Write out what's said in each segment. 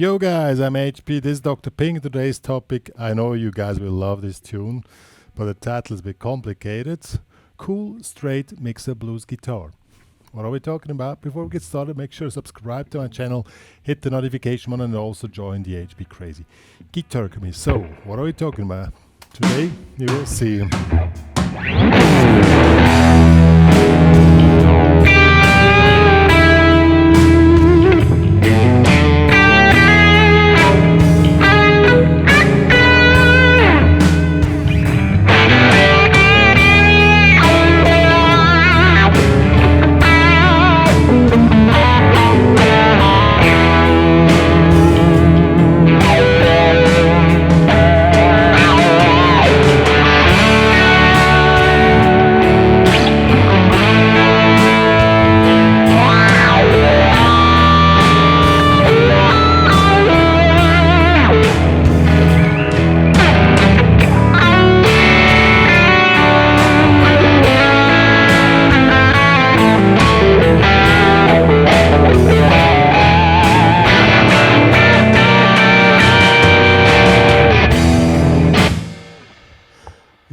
Yo guys, I'm HP, this is Dr. Ping. Today's topic, I know you guys will love this tune, but the title is a bit complicated. Cool, straight mixer blues guitar. What are we talking about? Before we get started, make sure to subscribe to my channel, hit the notification button, and also join the HPCrazy guitar community. So, what are we talking about? Today, you will see.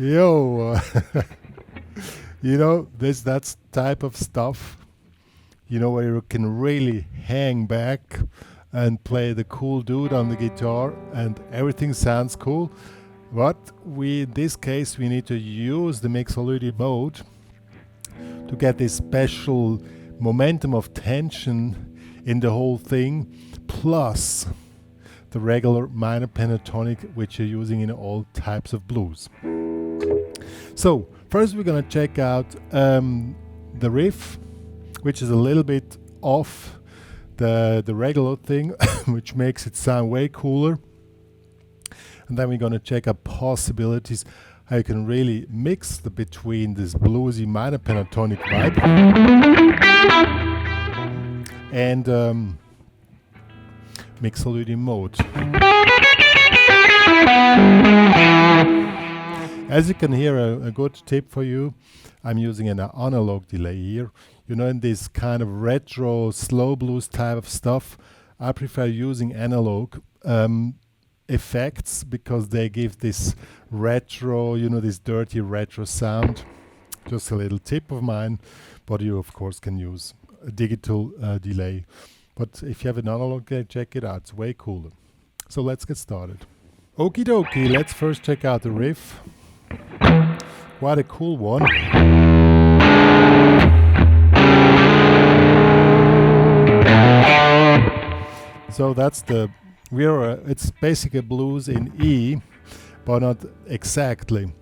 Yo, you know, that's type of stuff, you know, where you can really hang back and play the cool dude on the guitar and everything sounds cool. But in this case, we need to use the mixolydian mode to get this special momentum of tension in the whole thing, plus the regular minor pentatonic, which you're using in all types of blues. So first we're gonna check out the riff, which is a little bit off the regular thing, which makes it sound way cooler. And then we're gonna check out possibilities how you can really mix between this bluesy minor pentatonic vibe and mixolydian mode. As you can hear, a good tip for you, I'm using an analog delay here. You know, in this kind of retro, slow blues type of stuff, I prefer using analog effects because they give this retro, you know, this dirty retro sound. Just a little tip of mine, but you of course can use a digital delay. But if you have an analog, check it out, it's way cooler. So let's get started. Okie dokie, let's first check out the riff. Quite a cool one. So that's it's basically blues in E, but not exactly.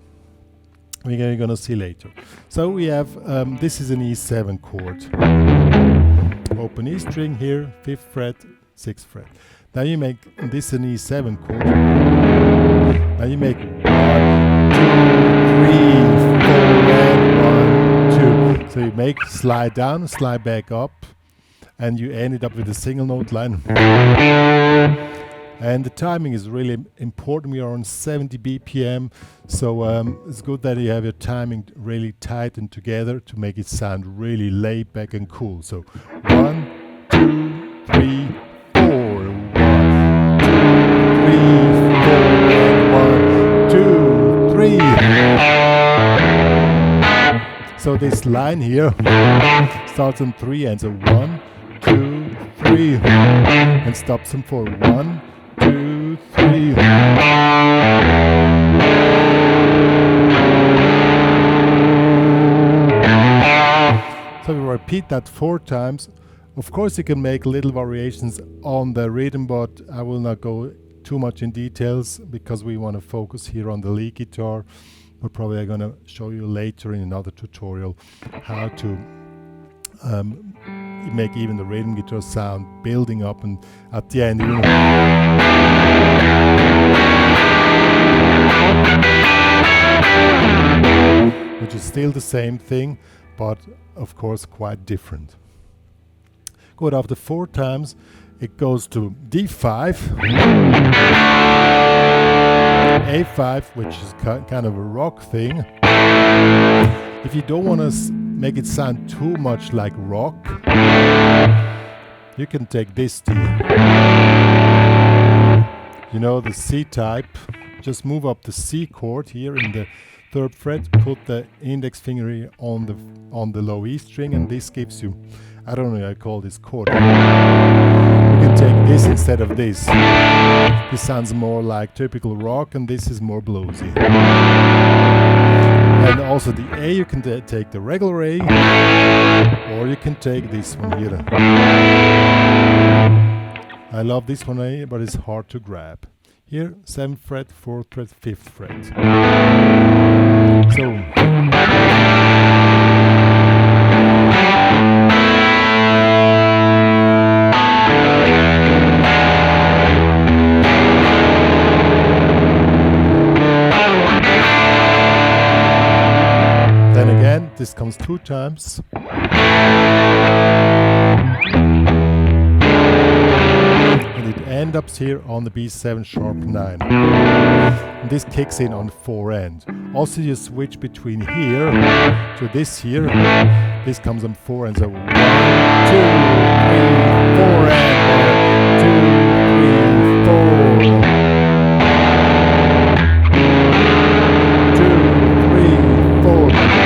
We're gonna see later. So we have, this is an E7 chord. Open E string here, 5th fret, 6th fret. Now you make this an E7 chord. Now you make 1, 2, 3, 4, and 1, 2. So you make slide down, slide back up, and you end it up with a single note line. And the timing is really important. We are on 70 BPM, so it's good that you have your timing really tight and together to make it sound really laid back and cool. So 1, 2, 3, 4. 1, 2, 3, 4, and 1, 2, 3. So this line here starts on 3 and so 1, 2, 3, and stops on 4. 1, 2, 3. So we repeat that 4 times. Of course you can make little variations on the rhythm, but I will not go too much in details because we want to focus here on the lead guitar. But probably I'm going to show you later in another tutorial how to make even the rhythm guitar sound building up, and at the end, you know, which is still the same thing, but of course quite different. Good, after 4 times it goes to D5, A5, which is kind of a rock thing. If you don't want to make it sound too much like rock, you can take this D. you know, the C type, just move up the C chord here in the 3rd fret, put the index finger here on the low E string, and this gives you, I don't know, I call this chord. You can take this instead of this. This sounds more like typical rock, and this is more bluesy. And also the A, you can take the regular A, or you can take this one here. I love this one A, but it's hard to grab. Here, 7th fret, 4th fret, 5th fret. So, then again, this comes 2 times. End up here on the B7 sharp 9. And this kicks in on the 4 end. Also you switch between here to this here. This comes on 4 and so 1, 2, 3, 4 and 1, 2, 3, 4. 2, 3, 4. 2, 3, 4. 2, 3,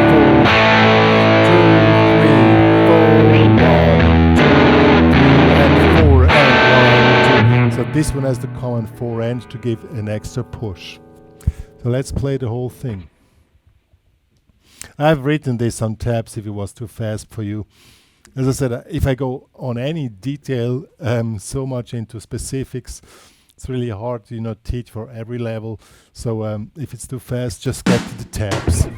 4. 2, 3, 4 and 4 and 1, 2. So this one has the common 4 end to give an extra push. So let's play the whole thing. I've written this on tabs if it was too fast for you. As I said, if I go on any detail so much into specifics, it's really hard to teach for every level. So if it's too fast, just get to the tabs.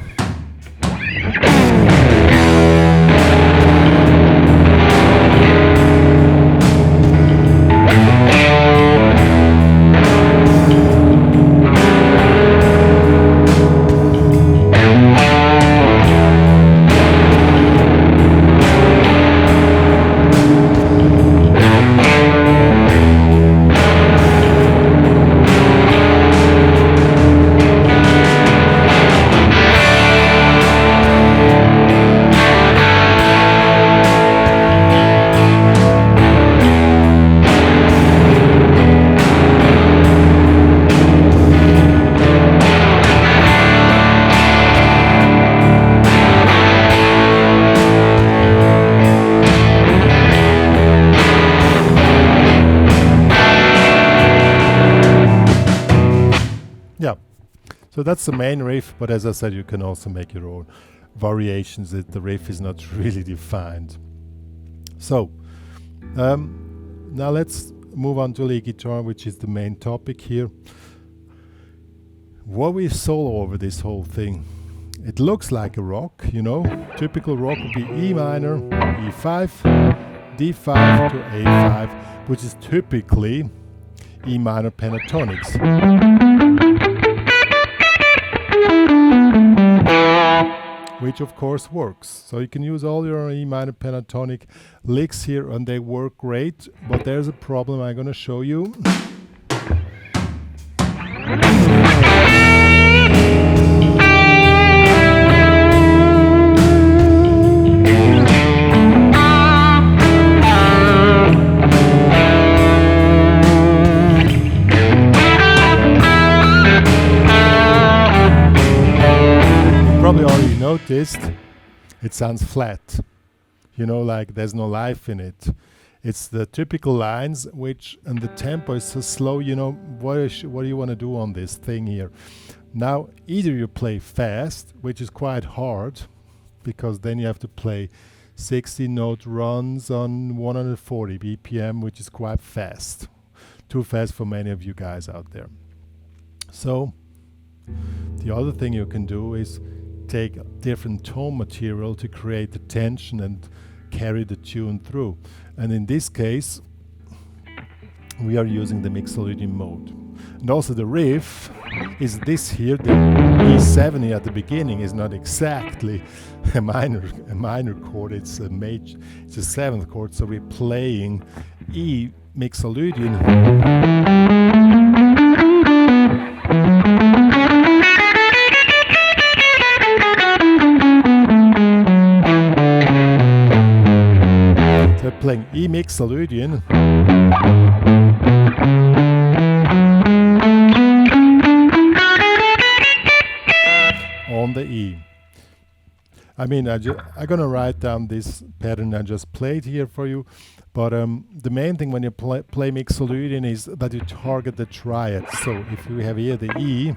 So that's the main riff, but as I said, you can also make your own variations. The riff is not really defined. So now let's move on to lead guitar, which is the main topic here. What we solo over this whole thing, it looks like a rock, typical rock would be E minor, E5, D5 to A5, which is typically E minor pentatonics. Which of course works. So you can use all your E minor pentatonic licks here and they work great, but there's a problem I'm going to show you. Probably already noticed it sounds flat, like there's no life in it. It's the typical lines and the tempo is so slow. What do you want to do on this thing here? Now either you play fast, which is quite hard because then you have to play 16 note runs on 140 BPM, which is quite fast, too fast for many of you guys out there. So the other thing you can do is take different tone material to create the tension and carry the tune through. And in this case, we are using the mixolydian mode. And also the riff is this here, the E7 here at the beginning is not exactly a minor chord, it's a 7th chord, so we're playing E mixolydian. playing E mixolydian on the E. I mean, I'm gonna write down this pattern I just played here for you, but the main thing when you play mixolydian is that you target the triad. So if we have here the E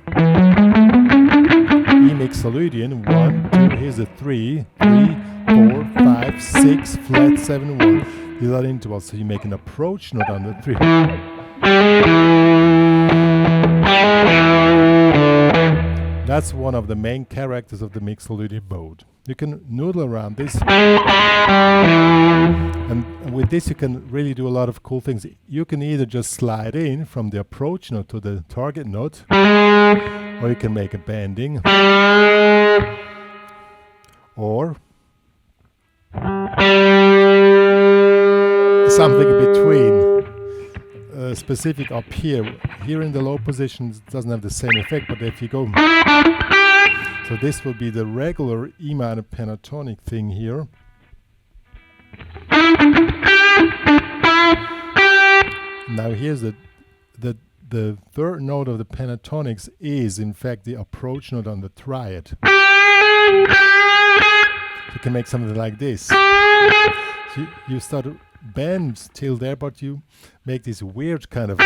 mixolydian, 1, 2, here's a 3, 3, 4, 5, 6, flat 7, 1. These are intervals, so you make an approach note on the 3. That's one of the main characters of the mixolydian mode. You can noodle around this, and with this you can really do a lot of cool things. You can either just slide in from the approach note to the target note, or you can make a bending, or something in between. Specific up here in the low positions doesn't have the same effect, but if you go, so this will be the regular E minor pentatonic thing here. Now here's the third note of the pentatonics is in fact the approach note on the triad. You can make something like this. So you start to bend till there, but you make this weird kind of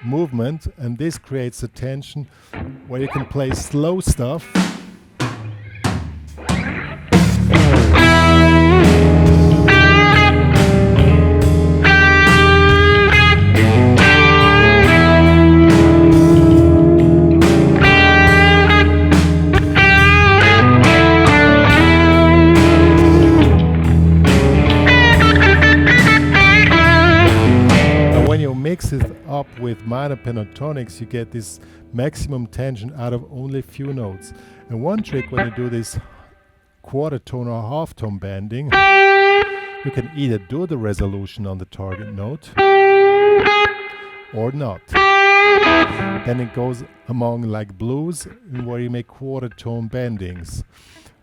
movement, and this creates a tension where you can play slow stuff. Mix it up with minor pentatonics, you get this maximum tension out of only a few notes. And one trick when you do this quarter tone or half tone bending, you can either do the resolution on the target note or not. Then it goes among like blues where you make quarter tone bendings.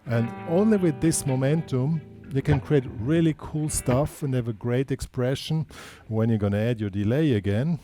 And only with this momentum you can create really cool stuff and have a great expression when you're going to add your delay again.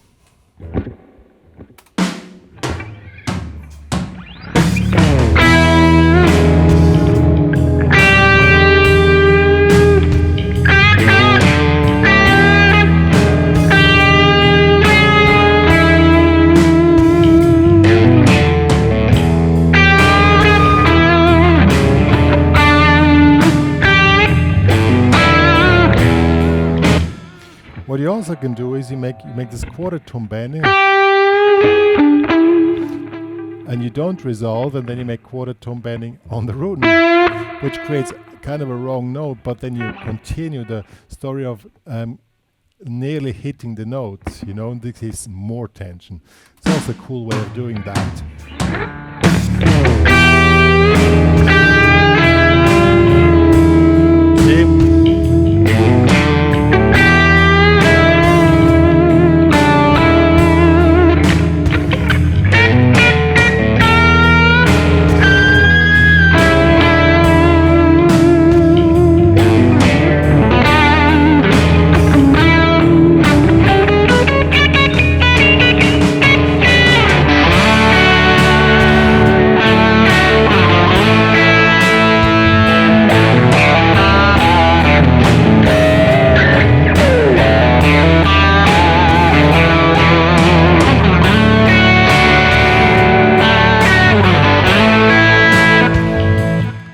What you also can do is you make this quarter tone bending, and you don't resolve, and then you make quarter tone bending on the root note, which creates kind of a wrong note, but then you continue the story of nearly hitting the notes, you know, and this is more tension. It's also a cool way of doing that.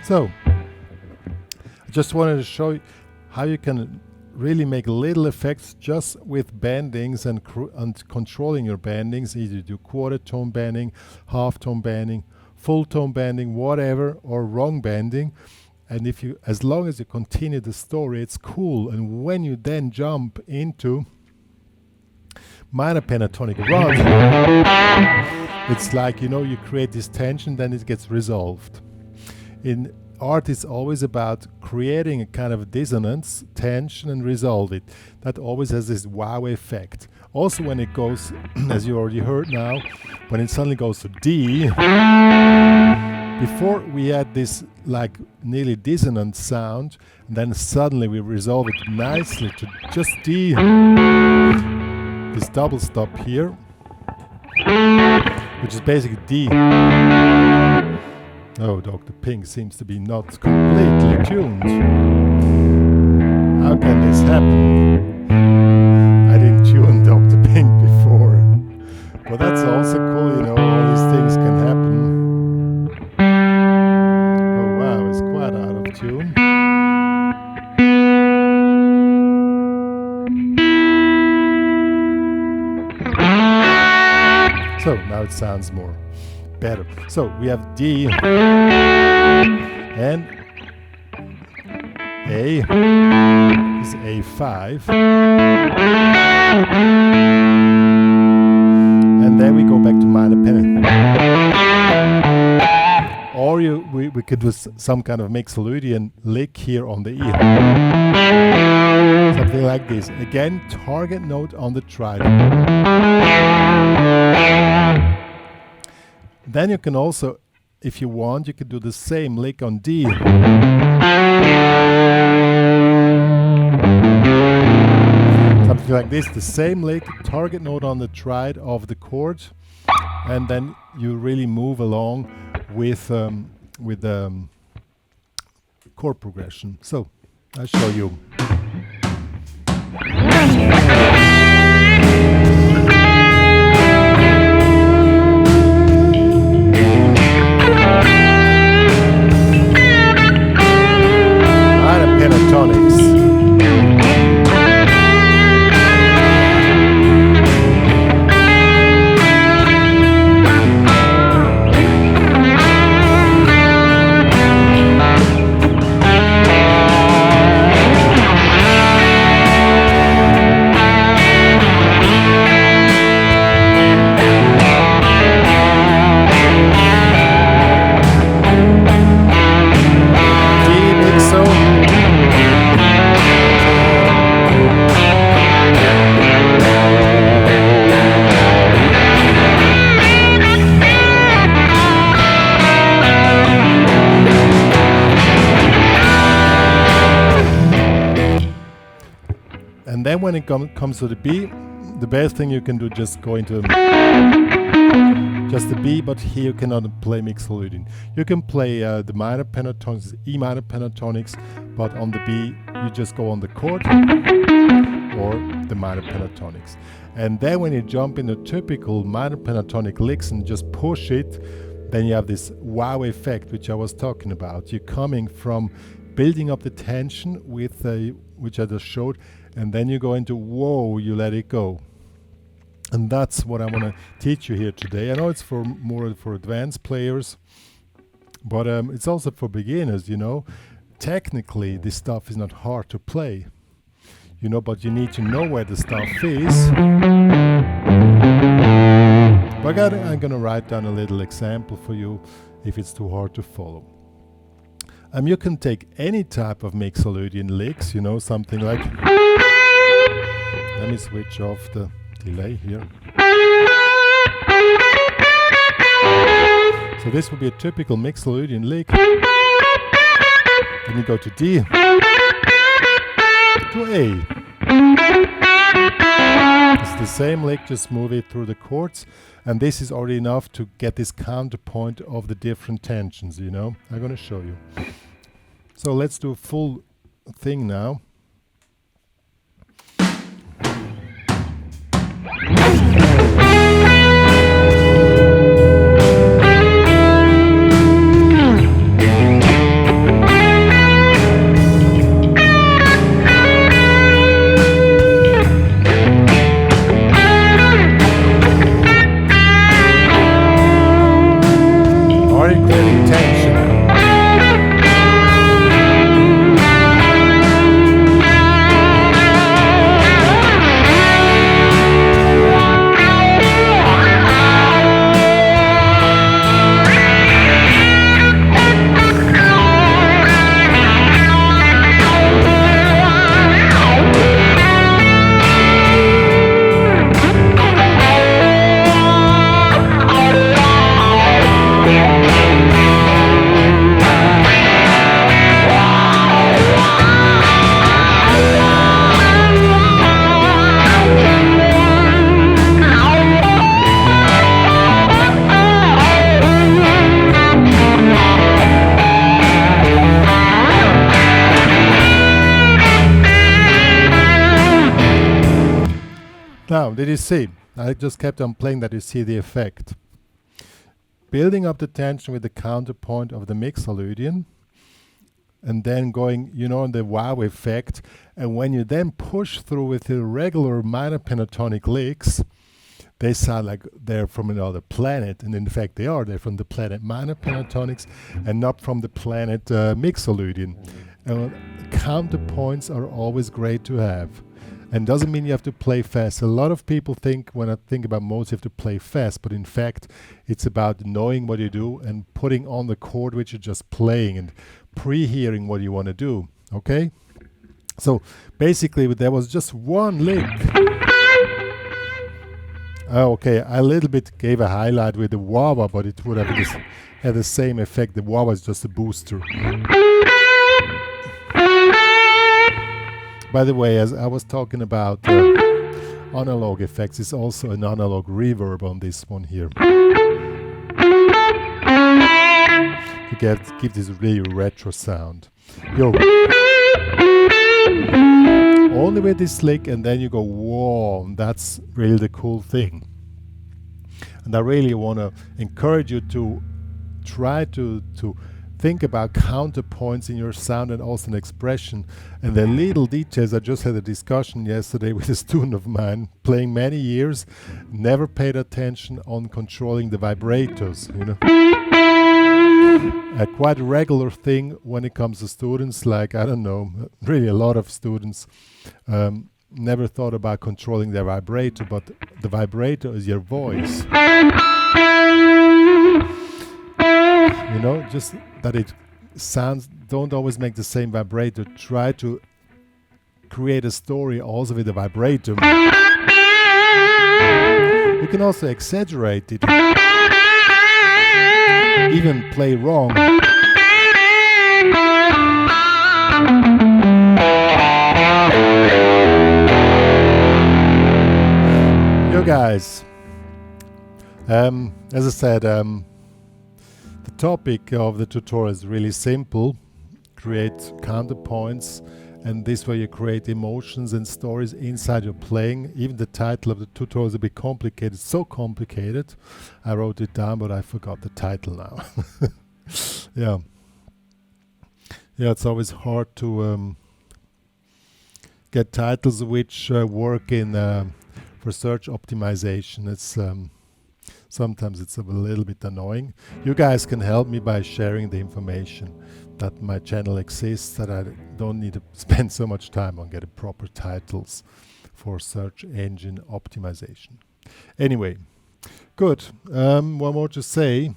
So, I just wanted to show you how you can really make little effects just with bendings and controlling your bendings. Either do quarter tone bending, half tone bending, full tone bending, whatever, or wrong bending. And if you, as long as you continue the story, it's cool. And when you then jump into minor pentatonic runs, it's like, you know, you create this tension, then it gets resolved. In art, it's always about creating a kind of dissonance, tension, and resolve it. That always has this wow effect. Also, when it goes, as you already heard now, when it suddenly goes to D, Before we had this like nearly dissonant sound, and then suddenly we resolve it nicely to just D, this double stop here, which is basically D. Oh, Dr. Pink seems to be not completely tuned. How can this happen? I didn't tune Dr. Pink before. But that's also cool, you know, all these things can happen. Oh wow, it's quite out of tune. So now it sounds more better. So we have D and A is A5, and then we go back to minor pentatonic. Or we could do some kind of mixolydian lick here on the E. Something like this. Again, target note on the trident. Then you can also, if you want, you could do the same lick on D. Something like this, the same lick, target note on the tride of the chord, and then you really move along with chord progression. So I'll show you. Pentatonics. And then when it comes to the B, the best thing you can do, just go into just the B, but here you cannot play mixolydian. You can play the minor pentatonics, E minor pentatonics, but on the B you just go on the chord or the minor pentatonics. And then when you jump into typical minor pentatonic licks and just push it, then you have this wow effect which I was talking about. You're coming from building up the tension with which I just showed, and then you go into whoa, you let it go. And that's what I want to teach you here today. I know it's for more for advanced players, but it's also for beginners, you know. Technically, this stuff is not hard to play, you know, but you need to know where the stuff is. But I'm going to write down a little example for you if it's too hard to follow. You can take any type of mixolydian licks, you know, something like... Let me switch off the delay here. So this would be a typical mixolydian lick. Then you go to D, to A. It's the same lick, just move it through the chords, and this is already enough to get this counterpoint of the different tensions, you know. I'm going to show you. So let's do a full thing now. Did you see? I just kept on playing that you see the effect. Building up the tension with the counterpoint of the mixolydian, and then going, you know, the wow effect. And when you then push through with the regular minor pentatonic licks, they sound like they're from another planet. And in fact, they are. They're from the planet minor pentatonics and not from the planet mixolydian. Counterpoints are always great to have. And doesn't mean you have to play fast. A lot of people think, when I think about modes, you have to play fast. But in fact, it's about knowing what you do and putting on the chord which you're just playing and pre-hearing what you want to do. Okay? So basically, there was just one lick. Okay, I a little bit gave a highlight with the wah-wah, but it would have had the same effect. The wah-wah is just a booster. By the way, as I was talking about analog effects, it's also an analog reverb on this one here. To give this really retro sound. Yo. Only with this lick, and then you go, whoa, and that's really the cool thing. And I really want to encourage you to try to think about counterpoints in your sound and also an expression. And the little details, I just had a discussion yesterday with a student of mine, playing many years, never paid attention on controlling the vibrators, you know. A quite regular thing when it comes to students, like, I don't know, really a lot of students never thought about controlling their vibrator, but the vibrator is your voice. You know, just that it sounds, don't always make the same vibrator. Try to create a story also with the vibrator. You can also exaggerate it. Even play wrong. You guys, as I said, the topic of the tutorial is really simple. Create counterpoints, and this way you create emotions and stories inside your playing. Even the title of the tutorial is a bit complicated, so complicated. I wrote it down, but I forgot the title now. Yeah, it's always hard to get titles which work in for search optimization. It's sometimes it's a little bit annoying. You guys can help me by sharing the information that my channel exists, that I don't need to spend so much time on getting proper titles for search engine optimization. Anyway, good. One more to say.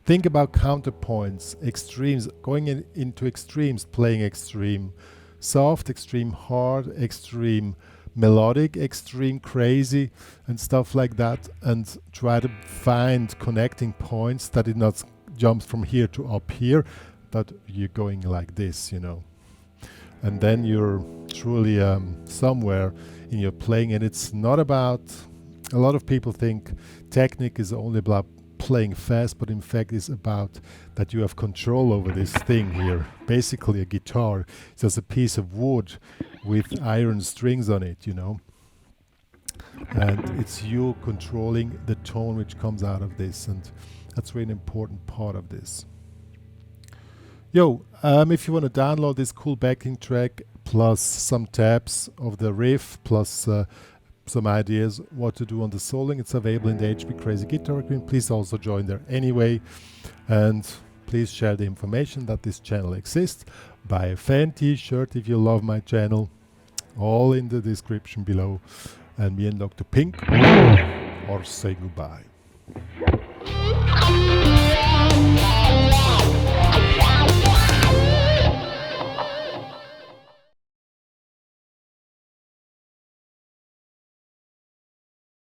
Think about counterpoints, extremes, going into extremes, playing extreme soft, extreme hard, extreme melodic, extreme crazy, and stuff like that, and try to find connecting points that it not jumps from here to up here, but you're going like this, you know. And then you're truly somewhere in your playing, and it's not about, a lot of people think technique is only about playing fast, but in fact it's about that you have control over this thing here. Basically a guitar is just a piece of wood with iron strings on it, you know. And it's you controlling the tone which comes out of this, and that's really an important part of this. Yo, if you want to download this cool backing track plus some tabs of the riff plus some ideas what to do on the soloing, it's available in the HPCrazy guitar agreement. Please also join there anyway, and please share the information that this channel exists. Buy a fan t-shirt if you love my channel, all in the description below, and me and Dr. Pink or say goodbye.